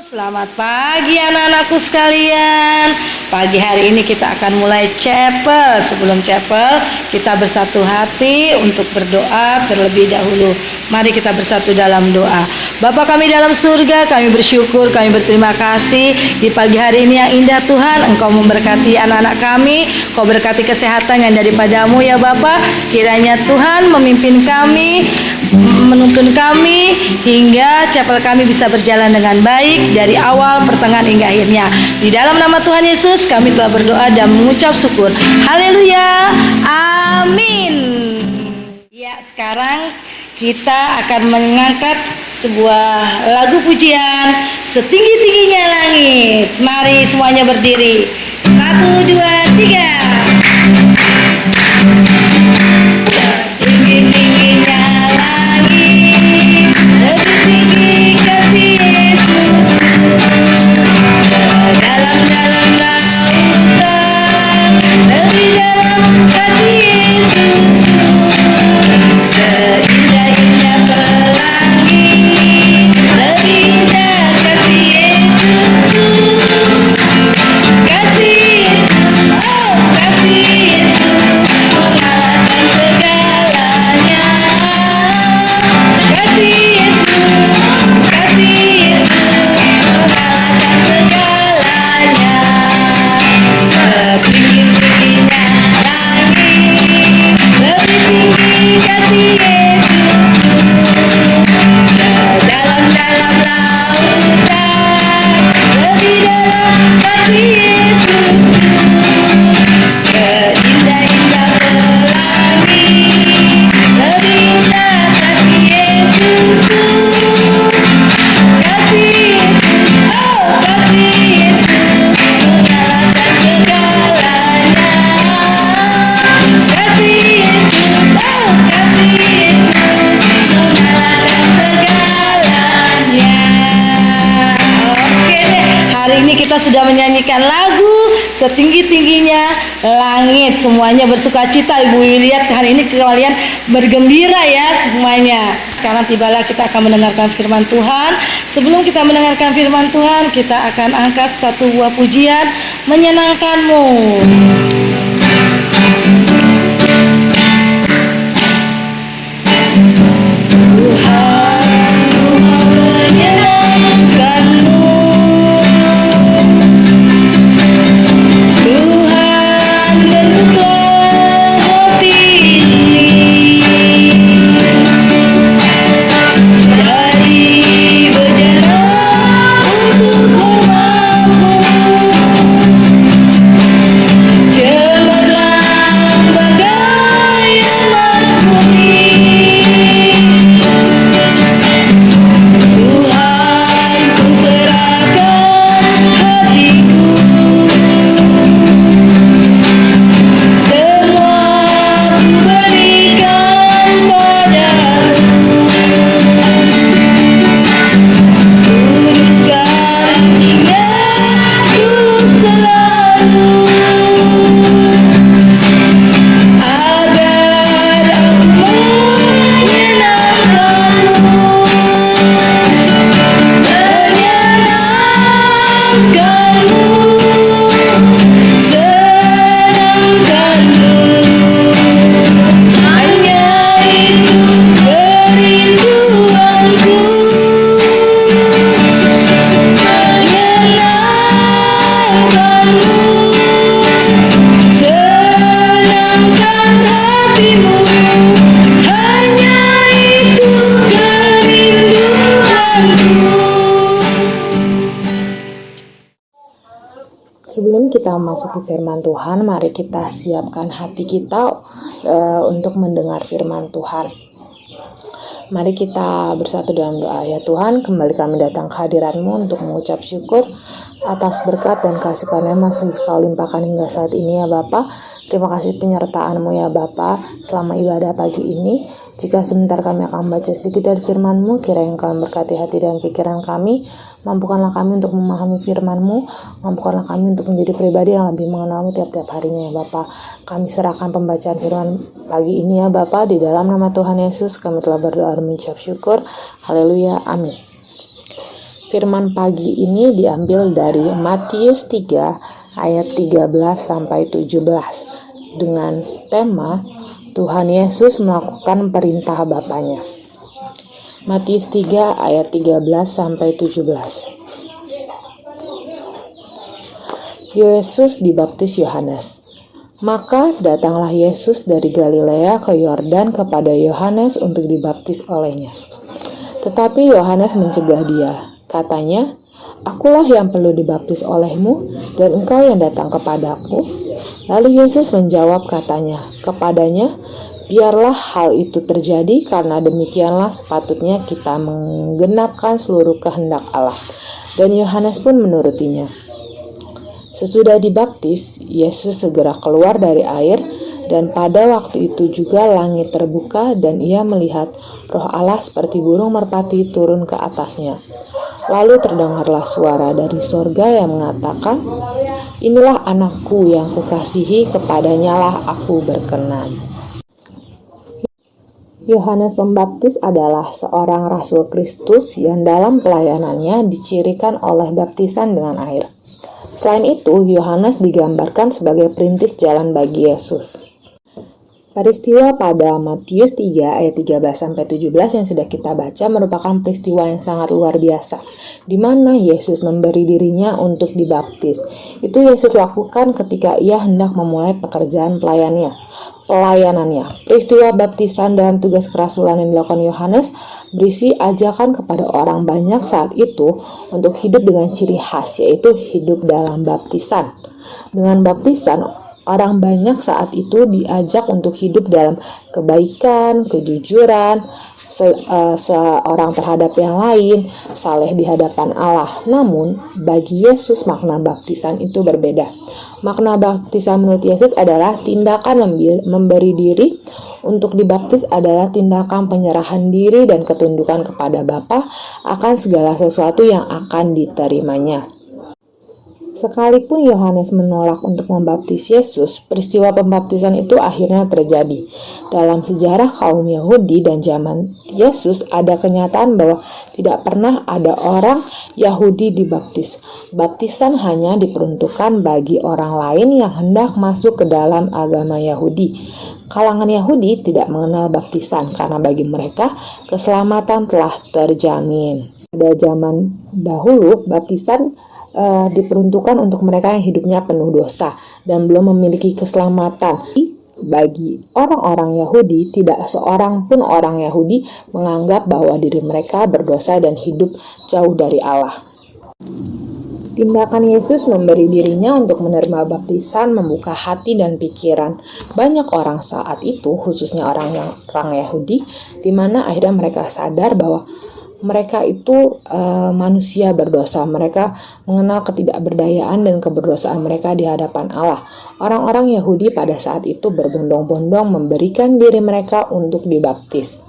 Selamat pagi anak-anakku sekalian. Pagi hari ini kita akan mulai chapel. Sebelum chapel, kita bersatu hati untuk berdoa terlebih dahulu. Mari kita bersatu dalam doa. Bapa kami dalam surga, kami bersyukur, kami berterima kasih di pagi hari ini yang indah Tuhan. Engkau memberkati anak-anak kami, Kau berkati kesehatan yang daripadamu ya Bapa. Kiranya Tuhan memimpin kami, menuntun kami hingga chapel kami bisa berjalan dengan baik dari awal, pertengahan hingga akhirnya. Di dalam nama Tuhan Yesus kami telah berdoa dan mengucap syukur. Haleluya. Amin. Ya, sekarang kita akan mengangkat sebuah lagu pujian Setinggi-tingginya Langit. Mari semuanya berdiri. 1, 2, 3. Setinggi-tingginya langit, lebih tinggi kasih Yesusku. Sedalam-dalam lautan, lebih dalam kasih Yesusku. Seindah-indah pelangi, lebih indah kasih Yesusku. Kasih Yesus, oh kasih Yesus, mengalahkan segalanya. Kasih Yesus, mengalahkan segalanya. Setinggi-tingginya langit, lebih tinggi kasih Yesusku. Sedalam-dalam lautan, lebih dalam kasih Yesusku. Seindah-indah pelangi, lebih indah kasih Yesusku. Kasih Yesus, oh kasih Yesus, mengalahkan segalanya. Kasih Yesus, oh kasih Yesus, mengalahkan segalanya. Oke deh, hari ini kita sudah menyanyikan lagu Setinggi-tingginya Langit. Semuanya bersukacita. Ibu lihat hari ini kalian bergembira ya semuanya. Sekarang tibalah kita akan mendengarkan firman Tuhan. Sebelum kita mendengarkan firman Tuhan, kita akan angkat satu buah pujian Menyenangkanmu. Tuhan, ku mau menyenangkanmu. Tuhan, bentuklah hati ini dari bejana untuk hormat-Mu. Cemerlang bagai emas murni. Tuhan, ku serahkan hatiku. Semua ku berikan padamu. Kuduskan hingga tulus selalu, agar aku menyenangkanmu. Menyenangkanmu, senangkanmu. Hanya itu kerinduanku. Menyenangkanmu, senangkan hatimu. Hanya itu kerinduanku. Sebelum kita memasuki firman Tuhan, mari kita siapkan hati kita untuk mendengar firman Tuhan. Mari kita bersatu dalam doa. Ya Tuhan, kembali kami datang ke hadirat-Mu untuk mengucap syukur atas berkat dan kasih karunia masih Kau limpahkan hingga saat ini ya Bapa. Terima kasih penyertaan-Mu ya Bapa selama ibadah pagi ini. Jika sebentar kami akan membaca sedikit dari firman-Mu, kiranya Engkau memberkati hati dan pikiran kami. Mampukanlah kami untuk memahami firman-Mu. Mampukanlah kami untuk menjadi pribadi yang lebih mengenal-Mu tiap-tiap harinya ya Bapa. Kami serahkan pembacaan firman pagi ini ya Bapa. Di dalam nama Tuhan Yesus kami telah berdoa dan mengucap syukur. Haleluya. Amin. Firman pagi ini diambil dari Matius 3 ayat 13 sampai 17 dengan tema Tuhan Yesus melakukan perintah Bapanya. Matius 3 ayat 13 sampai 17. Yesus dibaptis Yohanes. Maka datanglah Yesus dari Galilea ke Yordan kepada Yohanes untuk dibaptis olehnya. Tetapi Yohanes mencegah dia. Katanya, "Akulah yang perlu dibaptis olehmu, dan engkau yang datang kepadaku." Lalu Yesus menjawab katanya kepadanya, "Biarlah hal itu terjadi, karena demikianlah sepatutnya kita menggenapkan seluruh kehendak Allah." Dan Yohanes pun menurutinya. Sesudah dibaptis, Yesus segera keluar dari air, dan pada waktu itu juga langit terbuka dan ia melihat Roh Allah seperti burung merpati turun ke atasnya. Lalu terdengarlah suara dari sorga yang mengatakan, "Inilah anakku yang kukasihi, kepadanyalah aku berkenan." Yohanes Pembaptis adalah seorang rasul Kristus yang dalam pelayanannya dicirikan oleh baptisan dengan air. Selain itu, Yohanes digambarkan sebagai perintis jalan bagi Yesus. Peristiwa pada Matius 3 ayat 13-17 yang sudah kita baca merupakan peristiwa yang sangat luar biasa, di mana Yesus memberi dirinya untuk dibaptis. Itu Yesus lakukan ketika ia hendak memulai pekerjaan pelayanannya. Peristiwa baptisan dalam tugas kerasulan yang dilakukan Yohanes berisi ajakan kepada orang banyak saat itu untuk hidup dengan ciri khas, yaitu hidup dalam baptisan. Dengan baptisan, orang banyak saat itu diajak untuk hidup dalam kebaikan, kejujuran, seorang terhadap yang lain, saleh di hadapan Allah. Namun, bagi Yesus makna baptisan itu berbeda. Makna baptisan menurut Yesus adalah tindakan memberi diri. Untuk dibaptis adalah tindakan penyerahan diri dan ketundukan kepada Bapa akan segala sesuatu yang akan diterimanya. Sekalipun Yohanes menolak untuk membaptis Yesus, peristiwa pembaptisan itu akhirnya terjadi. Dalam sejarah kaum Yahudi dan zaman Yesus ada kenyataan bahwa tidak pernah ada orang Yahudi dibaptis. Baptisan hanya diperuntukkan bagi orang lain yang hendak masuk ke dalam agama Yahudi. Kalangan Yahudi tidak mengenal baptisan karena bagi mereka keselamatan telah terjamin. Pada zaman dahulu, baptisan diperuntukkan untuk mereka yang hidupnya penuh dosa dan belum memiliki keselamatan. Bagi orang-orang Yahudi, tidak seorang pun orang Yahudi menganggap bahwa diri mereka berdosa dan hidup jauh dari Allah. Tindakan Yesus memberi dirinya untuk menerima baptisan membuka hati dan pikiran banyak orang saat itu, khususnya orang Yahudi, di mana akhirnya mereka sadar bahwa mereka itu manusia berdosa. Mereka mengenal ketidakberdayaan dan keberdosaan mereka di hadapan Allah. Orang-orang Yahudi pada saat itu berbondong-bondong memberikan diri mereka untuk dibaptis.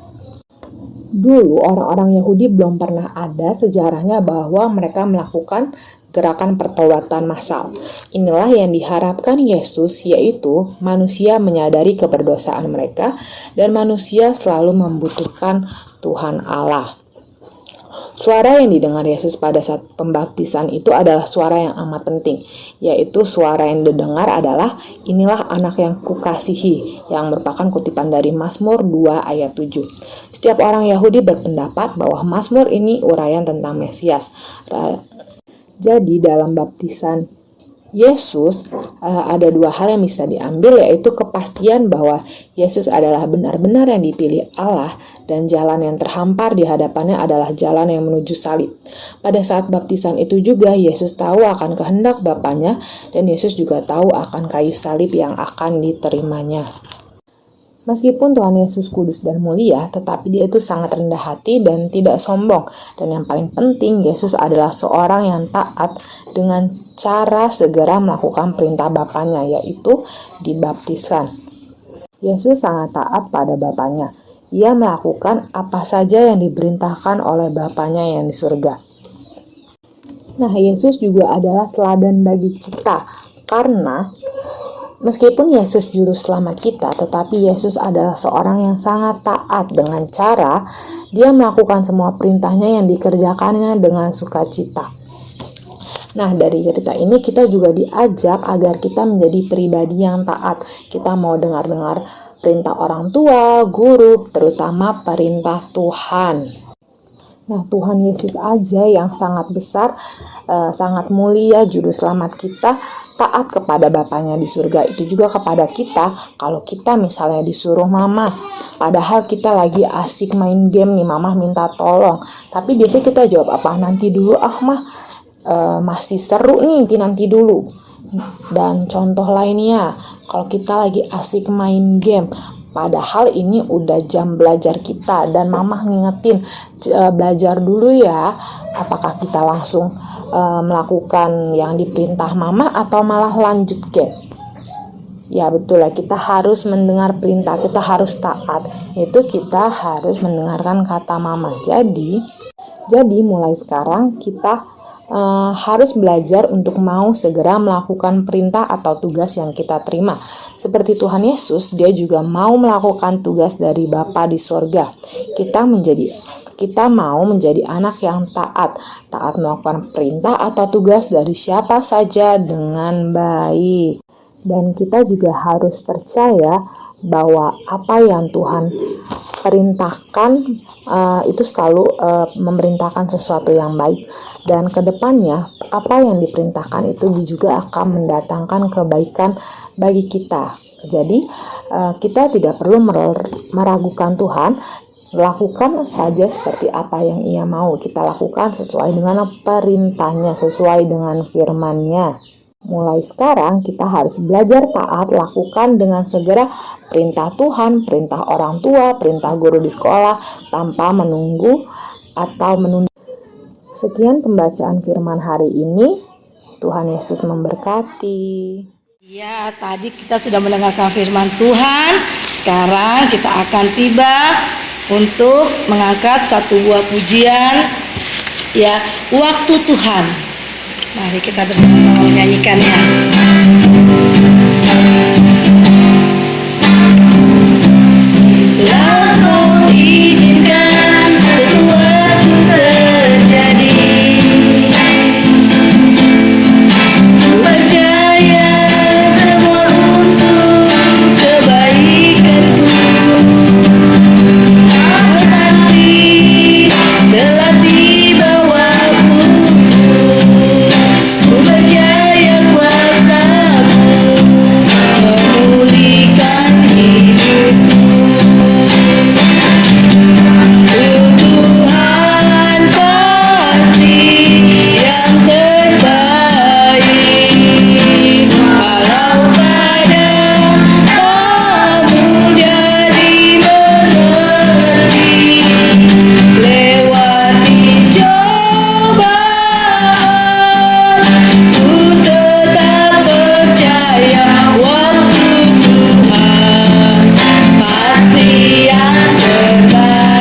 Dulu orang-orang Yahudi belum pernah ada sejarahnya bahwa mereka melakukan gerakan pertobatan massal. Inilah yang diharapkan Yesus, yaitu manusia menyadari keberdosaan mereka dan manusia selalu membutuhkan Tuhan Allah. Suara yang didengar Yesus pada saat pembaptisan itu adalah suara yang amat penting, yaitu suara yang didengar adalah, "Inilah anak yang kukasihi," yang merupakan kutipan dari Mazmur 2 ayat 7. Setiap orang Yahudi berpendapat bahwa Mazmur ini uraian tentang Mesias. Jadi dalam baptisan Yesus ada dua hal yang bisa diambil, yaitu kepastian bahwa Yesus adalah benar-benar yang dipilih Allah dan jalan yang terhampar di hadapannya adalah jalan yang menuju salib. Pada saat baptisan itu juga Yesus tahu akan kehendak Bapanya dan Yesus juga tahu akan kayu salib yang akan diterimanya. Meskipun Tuhan Yesus kudus dan mulia, tetapi dia itu sangat rendah hati dan tidak sombong. Dan yang paling penting, Yesus adalah seorang yang taat dengan cara segera melakukan perintah Bapanya, yaitu dibaptiskan. Yesus sangat taat pada Bapanya. Ia melakukan apa saja yang diperintahkan oleh Bapanya yang di surga. Nah, Yesus juga adalah teladan bagi kita, karena Meskipun Yesus juru selamat kita, tetapi Yesus adalah seorang yang sangat taat dengan cara dia melakukan semua perintahnya yang dikerjakannya dengan sukacita. Nah, dari cerita ini kita juga diajak agar kita menjadi pribadi yang taat. Kita mau dengar-dengar perintah orang tua, guru, terutama perintah Tuhan. Nah, Tuhan Yesus aja yang sangat besar, sangat mulia, juru selamat kita, taat kepada Bapaknya di surga. Itu juga kepada kita, kalau kita misalnya disuruh mama, padahal kita lagi asik main game nih, mama minta tolong. Tapi biasanya kita jawab apa? Nanti dulu mah, masih seru nih, nanti dulu. Dan contoh lainnya, kalau kita lagi asik main game, padahal ini udah jam belajar kita dan mama ngingetin belajar dulu ya, apakah kita langsung melakukan yang diperintah mama atau malah lanjut game? Ya betul lah, kita harus mendengar perintah, kita harus taat. Itu kita harus mendengarkan kata mama. Jadi mulai sekarang kita harus belajar untuk mau segera melakukan perintah atau tugas yang kita terima. Seperti Tuhan Yesus, dia juga mau melakukan tugas dari Bapa di sorga. Kita mau menjadi anak yang taat melakukan perintah atau tugas dari siapa saja dengan baik. Dan kita juga harus percaya bahwa apa yang Tuhan perintahkan itu selalu memerintahkan sesuatu yang baik, dan kedepannya apa yang diperintahkan itu juga akan mendatangkan kebaikan bagi kita. Jadi kita tidak perlu meragukan Tuhan, lakukan saja seperti apa yang Ia mau. Kita lakukan sesuai dengan perintahnya, sesuai dengan firman-Nya. Mulai sekarang kita harus belajar taat, lakukan dengan segera perintah Tuhan, perintah orang tua, perintah guru di sekolah, tanpa menunggu atau menunda. Sekian pembacaan firman hari ini. Tuhan Yesus memberkati. Ya, tadi kita sudah mendengarkan firman Tuhan. Sekarang kita akan tiba untuk mengangkat satu buah pujian, ya, waktu Tuhan. Mari kita bersama-sama menyanyikannya. Lalu izinkan sesuatu terjadi. Percaya semua untuk kebaikanku. Hati telah dibawaku. Ku percaya kuasa-Mu memulihkan hidupku. Tuhan pasti yang terbaik. Walau kadang tak mudah dimengerti, lewati cobaan, ku tetap percaya waktu Tuhan pasti yang terbaik.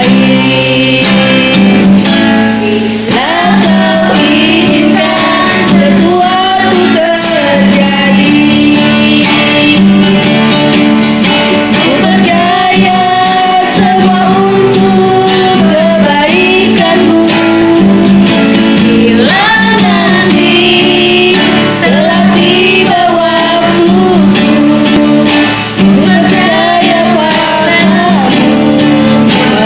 Kau izinkan sesuatu terjadi. Ku percaya semua untuk kebaikanmu. Bila nanti telah tiba waktuku, ku percaya kuasa-Mu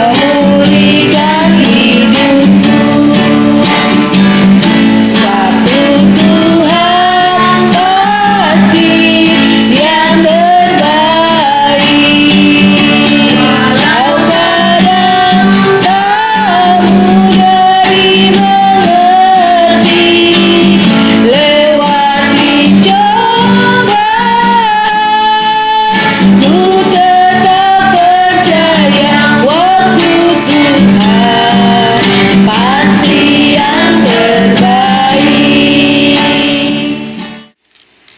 memulihkan hidupku. Waktu Tuhan pasti yang terbaik. Walau kadang tak mudah dimengerti, lewati cobaan, ku tetap percaya waktu Tuhan pasti yang terbaik.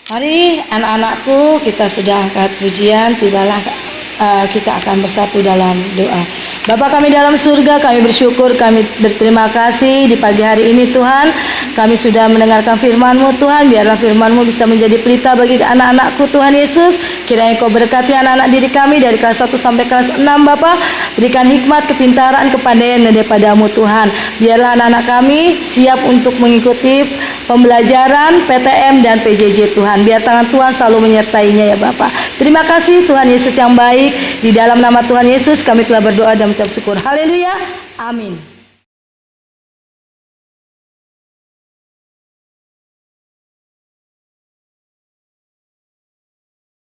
Mari anak-anakku, kita sudah angkat pujian, tibalah kita akan bersatu dalam doa. Bapa kami dalam surga, kami bersyukur, kami berterima kasih di pagi hari ini Tuhan. Kami sudah mendengarkan firman-Mu Tuhan. Biarlah firman-Mu bisa menjadi pelita bagi anak-anak-Ku Tuhan Yesus. Kiranya Kau berkati anak-anak didik kami dari kelas 1 sampai kelas 6 Bapa. Berikan hikmat, kepintaran, kepandaian daripada-Mu Tuhan. Biarlah anak-anak kami siap untuk mengikuti pembelajaran PTM dan PJJ Tuhan. Biar tangan Tuhan selalu menyertainya ya Bapa. Terima kasih Tuhan Yesus yang baik. Di dalam nama Tuhan Yesus kami telah berdoa dan mengucap syukur. Haleluya. Amin.